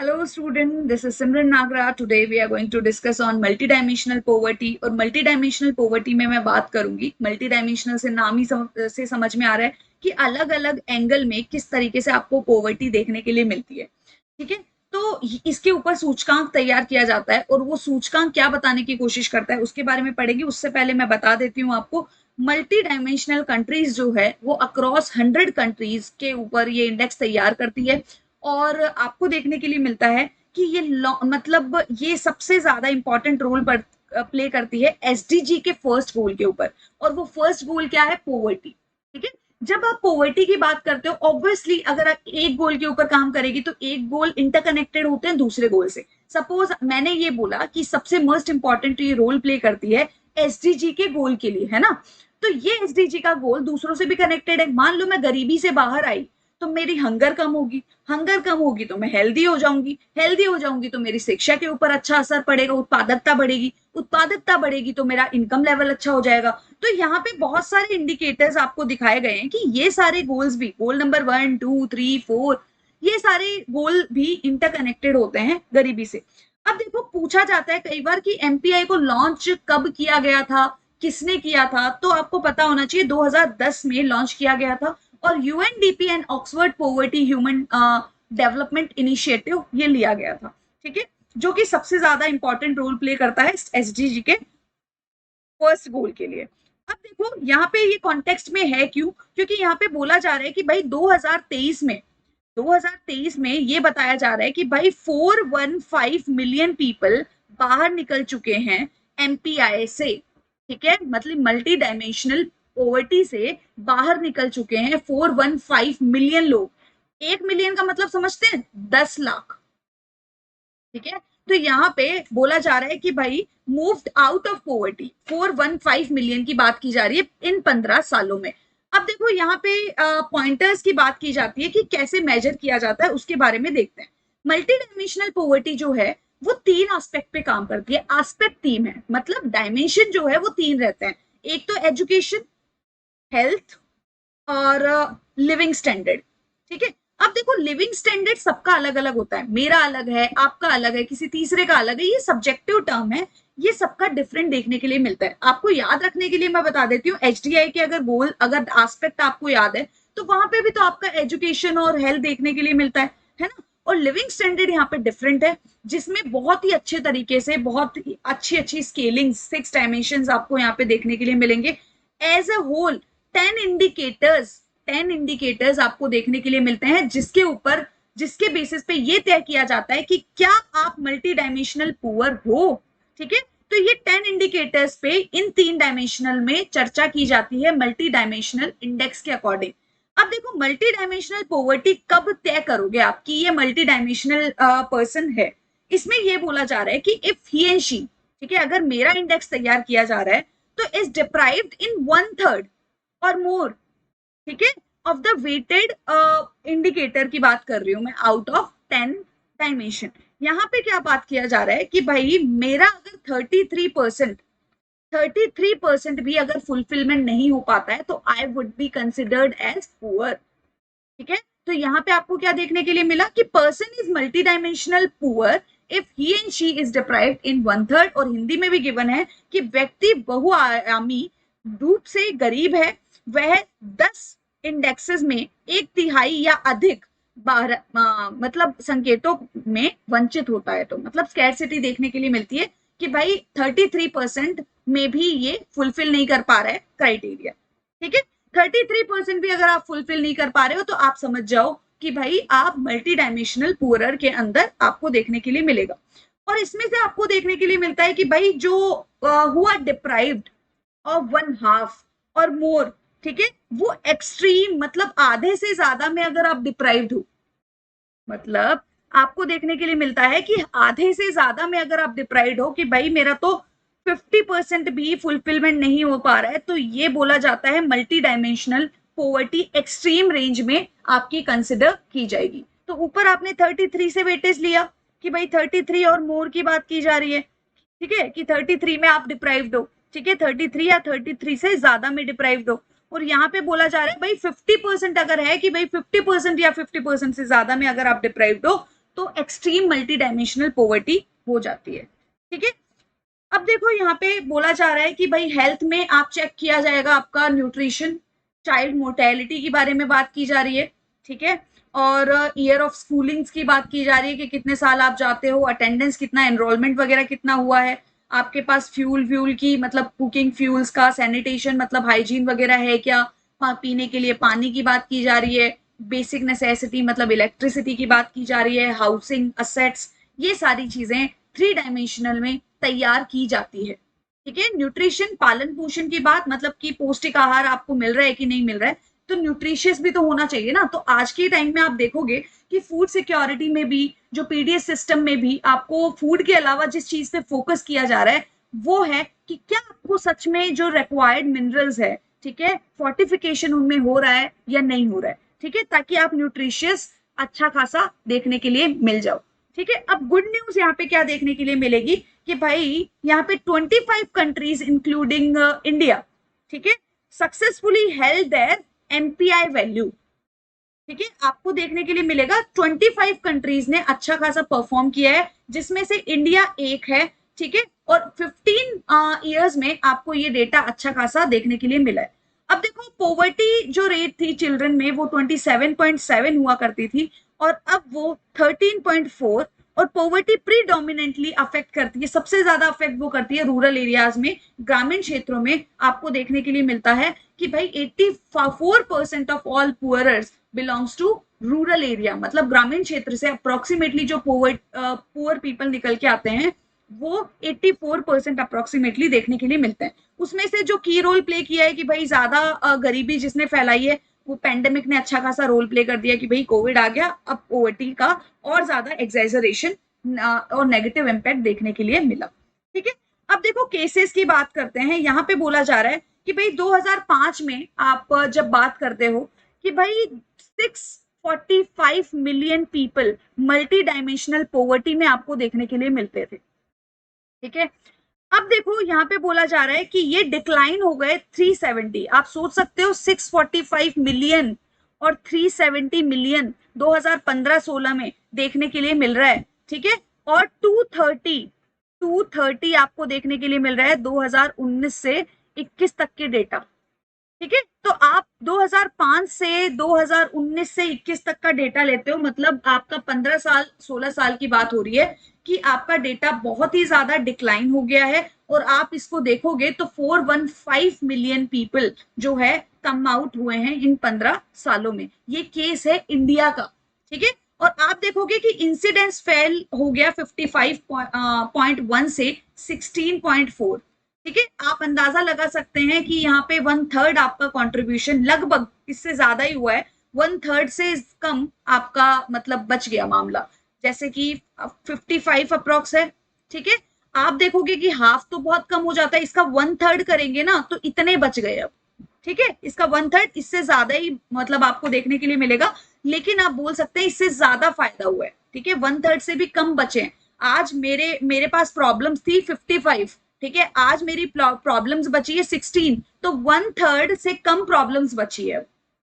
Hello student, this is Simran Nagra. Today we are going to discuss on multidimensional poverty और multidimensional poverty में मैं बात करूंगी. multidimensional से नाम ही से समझ में आ रहा है कि अलग अलग एंगल में किस तरीके से आपको poverty देखने के लिए मिलती है. ठीक है, तो इसके ऊपर सूचकांक तैयार किया जाता है और वो सूचकांक क्या बताने की कोशिश करता है उसके बारे में पढ़ेंगे. उससे पहले मैं बता देती हूँ आपको, मल्टी डायमेंशनल कंट्रीज जो है वो अक्रॉस 100 कंट्रीज के ऊपर ये इंडेक्स तैयार करती है और आपको देखने के लिए मिलता है कि ये मतलब ये सबसे ज्यादा इंपॉर्टेंट रोल प्ले करती है एसडीजी के फर्स्ट गोल के ऊपर. और वो फर्स्ट गोल क्या है? पोवर्टी. ठीक है, जब आप पोवर्टी की बात करते हो, ऑब्वियसली अगर आप एक गोल के ऊपर काम करेगी तो एक गोल इंटरकनेक्टेड होते हैं दूसरे गोल से. सपोज मैंने ये बोला कि सबसे मोस्ट इंपॉर्टेंट ये रोल प्ले करती है एसडीजी के गोल के लिए, है ना. तो ये एसडीजी का गोल दूसरों से भी कनेक्टेड है. मान लो मैं गरीबी से बाहर आई तो मेरी हंगर कम होगी, हंगर कम होगी तो मैं हेल्दी हो जाऊंगी, हेल्दी हो जाऊंगी तो मेरी शिक्षा के ऊपर अच्छा असर पड़ेगा, उत्पादकता बढ़ेगी, उत्पादकता बढ़ेगी तो मेरा इनकम लेवल अच्छा हो जाएगा. तो यहाँ पे बहुत सारे इंडिकेटर्स आपको दिखाए गए हैं कि ये सारे गोल्स भी, गोल नंबर 1, 2, 3, 4, ये सारे गोल भी इंटरकनेक्टेड होते हैं गरीबी से. अब देखो, पूछा जाता है कई बार कि एमपीआई को लॉन्च कब किया गया था, किसने किया था. तो आपको पता होना चाहिए 2010 में लॉन्च किया गया था और UNDP and Oxford poverty human development initiative ये लिया गया था. ठीक है, जो कि सबसे ज्यादा इंपॉर्टेंट रोल प्ले करता है एसडीजी के फर्स्ट गोल के लिए. अब देखो यहाँ पे ये कॉन्टेक्स्ट में है क्यों, क्योंकि यहाँ पे बोला जा रहा है कि भाई 2023 में ये बताया जा रहा है कि भाई 415 मिलियन पीपल बाहर निकल चुके हैं एमपीआई से. ठीक है, मतलब मल्टी डायमेंशनल पॉवर्टी से बाहर निकल चुके हैं 415 मिलियन लोग. 1 मिलियन का मतलब समझते हैं? 10 लाख. ठीक है, तो यहाँ पे बोला जा रहा है कि भाई moved out of poverty, 415 million की बात की जा रही है इन 15 सालों में. अब देखो यहाँ पे पॉइंटर्स की बात की जाती है कि कैसे मेजर किया जाता है, उसके बारे में देखते हैं. मल्टी डायमेंशनल पॉवर्टी जो है वो 3 एस्पेक्ट पे काम करती है. एस्पेक्ट 3 है, मतलब डायमेंशन जो है वो 3 रहते हैं. एक तो एजुकेशन, हेल्थ और लिविंग स्टैंडर्ड. ठीक है, अब देखो लिविंग स्टैंडर्ड सबका अलग अलग होता है. मेरा अलग है, आपका अलग है, किसी तीसरे का अलग है. ये सब्जेक्टिव टर्म है, ये सबका डिफरेंट देखने के लिए मिलता है. आपको याद रखने के लिए मैं बता देती हूँ, एचडीआई के अगर गोल, अगर एस्पेक्ट आपको याद है तो वहां पे भी तो आपका एजुकेशन और हेल्थ देखने के लिए मिलता है ना. और लिविंग स्टैंडर्ड यहाँ पे डिफरेंट है, जिसमें बहुत ही अच्छे तरीके से बहुत ही अच्छी अच्छी स्केलिंग 6 डायमेंशन आपको यहाँ पे देखने के लिए मिलेंगे. As a whole 10 indicators 10 indicators आपको देखने के लिए मिलते हैं, जिसके बेसिस पे ये तय किया जाता है कि क्या आप मल्टी डायमेंशनल पुअर हो. ठीक है, तो ये 10 इंडिकेटर्स पे इन 3 डायमेंशनल में चर्चा की जाती है मल्टी डायमेंशनल इंडेक्स के अकॉर्डिंग. अब देखो, मल्टी डायमेंशनल पॉवर्टी कब तय करोगे आप कि ये मल्टी डायमेंशनल पर्सन है. इसमें ये बोला जा रहा है कि इफ ही एंड शी, ठीक है, अगर मेरा इंडेक्स तैयार किया जा रहा है तो इज डिप्राइव्ड इन 1/3 और मोर, ठीक है, ऑफ द वेटेड इंडिकेटर की बात कर रही हूं मैं, आउट ऑफ 10 डायमेंशन. यहाँ पे क्या बात किया जा रहा है कि भाई मेरा अगर 33% भी अगर फुलफिलमेंट नहीं हो पाता है तो I would be considered as poor. ठीक है, तो यहाँ पे आपको क्या देखने के लिए मिला कि person is multi dimensional poor if he and she is deprived in 1/3. और हिंदी में भी गिवन है कि व्यक्ति बहुआयामी रूप से गरीब है, वह 10 इंडेक्सेस में 1/3 या अधिक मतलब संकेतों में वंचित होता है. तो मतलब स्कैरसिटी देखने के लिए मिलती है कि भाई 33% में भी ये फुलफिल नहीं कर पा रहा है क्राइटेरिया. ठीक है, 33% भी अगर आप फुलफिल नहीं कर पा रहे हो तो आप समझ जाओ कि भाई आप मल्टी डायमेंशनल पुअरर के अंदर आपको देखने के लिए मिलेगा. और इसमें से आपको देखने के लिए मिलता है कि भाई जो हुआ डिप्राइव्ड ऑफ 1/2 और मोर, ठीक है, वो एक्सट्रीम, मतलब आधे से ज्यादा में अगर आप डिप्राइव्ड हो, मतलब आपको देखने के लिए मिलता है कि आधे से ज्यादा में अगर आप डिप्राइव्ड हो कि भाई मेरा तो 50% भी फुलफिलमेंट नहीं हो पा रहा है, तो ये बोला जाता है multi dimensional poverty extreme range में आपकी कंसिडर की जाएगी. तो ऊपर आपने 33 से वेटेज लिया कि भाई 33 और मोर की बात की जा रही है. ठीक है, कि 33 में आप डिप्राइव्ड हो. ठीक है, 33 या 33 से ज्यादा में डिप्राइव्ड हो. और यहाँ पे बोला जा रहा है भाई 50% अगर है कि भाई 50% या 50% से ज्यादा में अगर आप डिप्राइव्ड हो तो एक्सट्रीम मल्टी डायमेंशनल पॉवर्टी हो जाती है। ठीक है, अब देखो यहाँ पे बोला जा रहा है कि भाई हेल्थ में आप चेक किया जाएगा आपका न्यूट्रिशन, चाइल्ड मोर्टेलिटी के बारे में बात की जा रही है। ठीक है, और ईयर ऑफ स्कूलिंग्स की बात की जा रही है कि कितने साल आप जाते हो, अटेंडेंस कितना, एनरोलमेंट वगैरह कितना हुआ है, आपके पास फ्यूल की मतलब कुकिंग फ्यूल्स का, सैनिटेशन मतलब हाइजीन वगैरह है क्या, पीने के लिए पानी की बात की जा रही है, बेसिक नेसेसिटी मतलब इलेक्ट्रिसिटी की बात की जा रही है, हाउसिंग, असेट्स, ये सारी चीजें 3 डायमेंशनल में तैयार की जाती है। ठीक है, न्यूट्रिशन, पालन पोषण की बात मतलब कि पौष्टिक आहार आपको मिल रहा है कि नहीं मिल रहा है, तो न्यूट्रिशियस भी तो होना चाहिए ना। तो आज के टाइम में आप देखोगे कि फूड सिक्योरिटी में भी, जो पीडीएस सिस्टम में भी आपको फूड के अलावा जिस चीज पे फोकस किया जा रहा है वो है कि क्या आपको सच में जो रिक्वायर्ड मिनरल्स है, ठीक है, फोर्टिफिकेशन उनमें हो रहा है या नहीं हो रहा है। ठीक है, ताकि आप न्यूट्रिशियस अच्छा खासा देखने के लिए मिल जाओ। ठीक है, अब गुड न्यूज यहाँ पे क्या देखने के लिए मिलेगी कि भाई यहाँ पे 25 कंट्रीज इंक्लूडिंग इंडिया, ठीक है, successfully held there MPI value. ठीक है, आपको देखने के लिए मिलेगा 25 कंट्रीज ने अच्छा खासा परफॉर्म किया है, जिसमें से इंडिया एक है। ठीक है, और 15 ईयर्स में आपको ये डेटा अच्छा खासा देखने के लिए मिला है। अब देखो पॉवर्टी जो रेट थी चिल्ड्रन में वो 27.7 हुआ करती थी, और अब वो 13.4, और पॉवर्टी प्रीडोमिनेंटली अफेक्ट करती है, सबसे ज्यादा अफेक्ट वो करती है रूरल एरियाज में, ग्रामीण क्षेत्रों में आपको देखने के लिए मिलता है कि भाई 84% of all poorers belongs to rural area, मतलब ग्रामीण क्षेत्र से अप्रोक्सीमेटली जो पुअर पीपल निकल के आते हैं वो 84% अप्रोक्सीमेटली देखने के लिए मिलते हैं। उसमें से जो की रोल प्ले किया है कि भाई ज्यादा गरीबी जिसने फैलाई है वो पेंडेमिक ने अच्छा खासा रोल प्ले कर दिया कि भाई कोविड आ गया, अब पॉवर्टी का और ज्यादा एक्सैजरेशन और नेगेटिव इम्पैक्ट देखने के लिए मिला। ठीक है, अब देखो केसेस की बात करते हैं। यहाँ पे बोला जा रहा है कि भाई 2005 में आप जब बात करते हो कि भाई 645 million people multi dimensional poverty में आपको देखने के लिए मिलते थे। ठीक है, अब देखो यहाँ पे बोला जा रहा है कि ये डिक्लाइन हो गए 370। आप सोच सकते हो 645 मिलियन और 370 मिलियन 2015-16 में देखने के लिए मिल रहा है। ठीक है, और 230 आपको देखने के लिए मिल रहा है 2019 से 21 तक के डेटा। ठीक है, तो आप 2005 से 2019 से 21 तक का डेटा लेते हो, मतलब आपका 15 साल 16 साल की बात हो रही है कि आपका डेटा बहुत ही ज्यादा डिक्लाइन हो गया है, और आप इसको देखोगे तो 415 मिलियन पीपल जो है कम आउट हुए हैं इन 15 सालों में। ये केस है इंडिया का। ठीक है, और आप देखोगे कि इंसिडेंस फेल हो गया 55.1 से 16.4। ठीक है, आप अंदाजा लगा सकते हैं कि यहाँ पे 1/3 आपका कंट्रीब्यूशन, लगभग इससे ज्यादा ही हुआ है, 1/3 से कम आपका मतलब बच गया मामला, जैसे कि 55 अप्रोक्स है। ठीक है, आप देखोगे कि हाफ तो बहुत कम हो जाता है, इसका 1/3 करेंगे ना तो इतने बच गए अब। ठीक है, इसका 1/3, इससे ज्यादा ही मतलब आपको देखने के लिए मिलेगा, लेकिन आप बोल सकते हैं इससे ज्यादा फायदा हुआ है। ठीक है, 1/3 से भी कम बचे। आज मेरे पास प्रॉब्लम्स थी 55, ठीक है, आज मेरी प्रॉब्लम्स बची है 16, तो 1/3 से कम प्रॉब्लम्स बची है,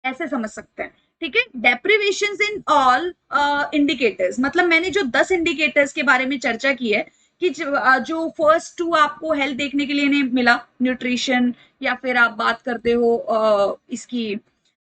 ऐसे समझ सकते हैं। ठीक है, डेप्रिवेशन इन ऑल इंडिकेटर्स, मतलब मैंने जो 10 इंडिकेटर्स के बारे में चर्चा की है कि जो फर्स्ट 2 आपको हेल्थ देखने के लिए नहीं मिला, न्यूट्रिशन, या फिर आप बात करते हो इसकी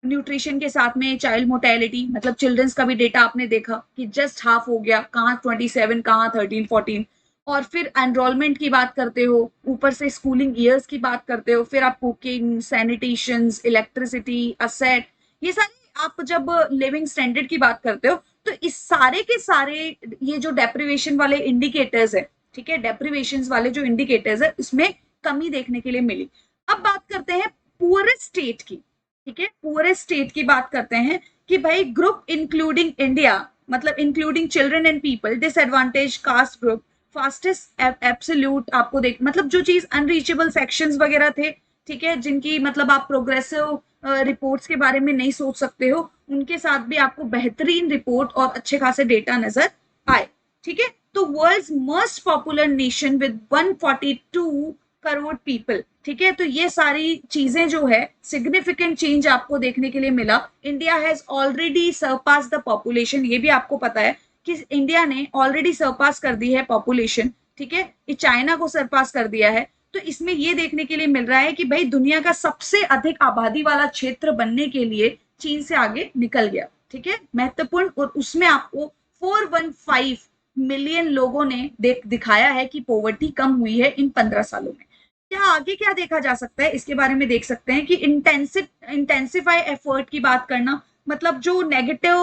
न्यूट्रिशन के साथ में चाइल्ड मोर्टेलिटी, मतलब चिल्ड्रंस का भी डेटा आपने देखा कि जस्ट हाफ हो गया, कहाँ 27, कहाँ 13 14, और फिर एनरोलमेंट की बात करते हो, ऊपर से स्कूलिंग ईयर्स की बात करते हो, फिर आप कुकिंग, सैनिटेशन, इलेक्ट्रिसिटी, असेट, ये सारे आप जब लिविंग स्टैंडर्ड की बात करते हो तो इस सारे के सारे ये जो डेप्रिवेशन वाले इंडिकेटर्स है, ठीक है, डेप्रिवेशन वाले जो इंडिकेटर्स है इसमें कमी देखने के लिए मिली। अब बात करते हैं पुअरेस्ट स्टेट की। ठीक है, पुअरेस्ट स्टेट की बात करते हैं कि भाई ग्रुप इंक्लूडिंग इंडिया, मतलब including children and people, disadvantage caste group, fastest absolute, आपको देख मतलब जो चीज अनरीचेबल सेक्शंस वगैरह थे, ठीक है, जिनकी मतलब आप प्रोग्रेसिव रिपोर्ट्स के बारे में नहीं सोच सकते हो, उनके साथ भी आपको बेहतरीन रिपोर्ट और अच्छे खासे डेटा नजर आए। ठीक है, तो world's most popular nation with 142 crore people. ठीक है, तो ये सारी चीजें जो है सिग्निफिकेंट चेंज आपको देखने के लिए मिला। India has already surpass the population, ये भी आपको पता है कि इंडिया ने ऑलरेडी सरपास कर दी है पॉपुलेशन, ठीक है, ये चाइना को सरपास कर दिया है। तो इसमें ये देखने के लिए मिल रहा है कि भाई दुनिया का सबसे अधिक आबादी वाला क्षेत्र बनने के लिए चीन से आगे निकल गया, ठीक है, महत्वपूर्ण। और उसमें आपको 415 मिलियन लोगों ने दिखाया है कि पॉवर्टी कम हुई है इन 15 सालों में। क्या आगे क्या देखा जा सकता है इसके बारे में देख सकते हैं कि इंटेंसिफाई एफर्ट की बात करना, मतलब जो नेगेटिव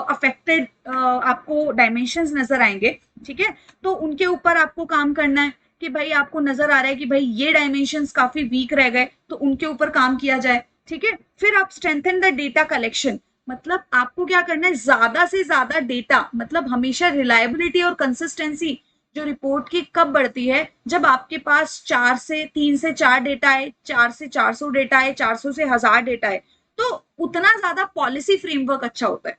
अफेक्टेड आपको डायमेंशंस नजर आएंगे, ठीक है, तो उनके ऊपर आपको काम करना है कि भाई आपको नजर आ रहा है कि भाई ये डायमेंशंस काफी वीक रह गए तो उनके ऊपर काम किया जाए, ठीक है। फिर आप स्ट्रेंथन द डेटा कलेक्शन, मतलब आपको क्या करना है, ज्यादा से ज्यादा डेटा, मतलब हमेशा रिलायबिलिटी और कंसिस्टेंसी जो रिपोर्ट की कब बढ़ती है, जब आपके पास 3 से 4 डेटा है, 4 से 400 डेटा है, 400 से 1000 डेटा है, तो उतना ज्यादा पॉलिसी फ्रेमवर्क अच्छा होता है।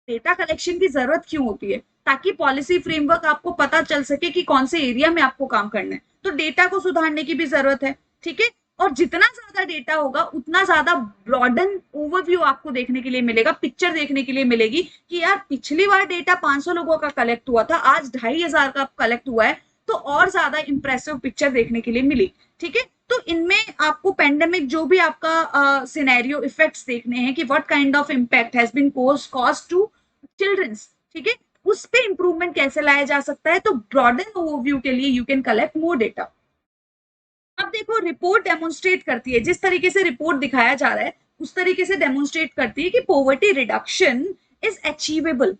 डेटा कलेक्शन की जरूरत क्यों होती है, ताकि पॉलिसी फ्रेमवर्क आपको पता चल सके कि कौन से एरिया में आपको काम करना है, तो डेटा को सुधारने की भी जरूरत है, ठीक है। और जितना ज्यादा डेटा होगा उतना ज्यादा ब्रॉडन ओवरव्यू आपको देखने के लिए मिलेगा, पिक्चर देखने के लिए मिलेगी कि यार पिछली बार डेटा 500 लोगों का कलेक्ट हुआ था, आज 2500 का कलेक्ट हुआ है, तो और ज्यादा इंप्रेसिव पिक्चर देखने के लिए मिली, ठीक है। तो इनमें आपको पेंडेमिक जो भी आपका सिनेरियो इफेक्ट्स देखने हैं कि what kind of impact has been cause to childrens, ठीक है, उस पे इंप्रूवमेंट कैसे लाया जा सकता है, तो ब्रॉडन ओवरव्यू के लिए you can collect more data. अब देखो रिपोर्ट डेमोन्स्ट्रेट करती है, जिस तरीके से रिपोर्ट दिखाया जा रहा है उस तरीके से डेमोन्स्ट्रेट करती है कि पॉवर्टी रिडक्शन इज अचीवेबल,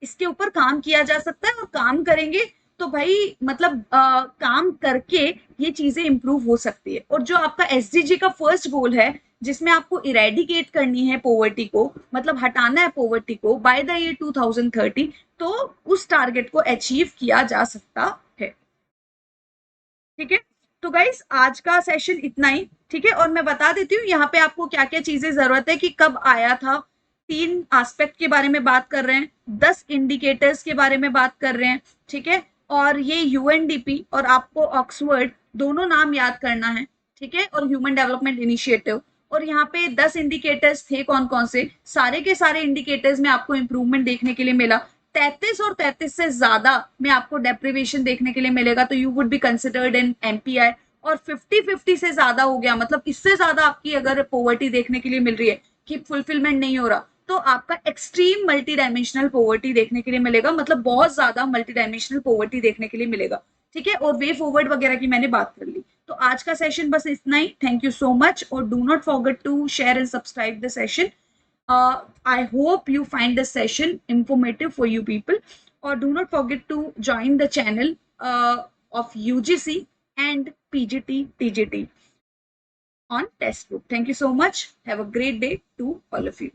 इसके ऊपर काम किया जा सकता है, और काम करेंगे तो भाई मतलब काम करके ये चीजें इंप्रूव हो सकती है। और जो आपका एसडीजी का फर्स्ट गोल है जिसमें आपको इरेडिकेट करनी है पॉवर्टी को, मतलब हटाना है पॉवर्टी को बाय द ईयर 2030, तो उस टारगेट को अचीव किया जा सकता है, ठीक है। तो गाइस आज का सेशन इतना ही, ठीक है। और मैं बता देती हूँ यहाँ पे आपको क्या क्या चीजें जरूरत है कि कब आया था, 3 एस्पेक्ट के बारे में बात कर रहे हैं, 10 इंडिकेटर्स के बारे में बात कर रहे हैं, ठीक है। और ये यूएनडीपी और आपको ऑक्सफोर्ड दोनों नाम याद करना है, ठीक है, और ह्यूमन डेवलपमेंट इनिशिएटिव। और यहाँ पे 10 इंडिकेटर्स थे कौन कौन से, सारे के सारे इंडिकेटर्स में आपको इंप्रूवमेंट देखने के लिए मिला। 33 और 33 से ज्यादा में आपको डेप्रिवेशन देखने के लिए मिलेगा तो you would be considered in MPI. और 50-50 से ज्यादा हो गया, मतलब इससे ज्यादा आपकी अगर पॉवर्टी देखने के लिए मिल रही है कि फुलफिलमेंट नहीं हो रहा, तो आपका एक्सट्रीम मल्टी डायमेंशनल पॉवर्टी देखने के लिए मिलेगा, मतलब बहुत ज्यादा मल्टी डायमेंशनल पॉवर्टी देखने के लिए मिलेगा, ठीक है। और वे फॉरवर्ड वगैरह की मैंने बात कर ली। तो आज का सेशन बस इतना ही, थैंक यू सो मच, और do not forget to share and subscribe the session. I hope you find this session informative for you people, or do not forget to join the channel of UGC and PGT TGT on Testbook. Thank you so much. Have a great day to all of you.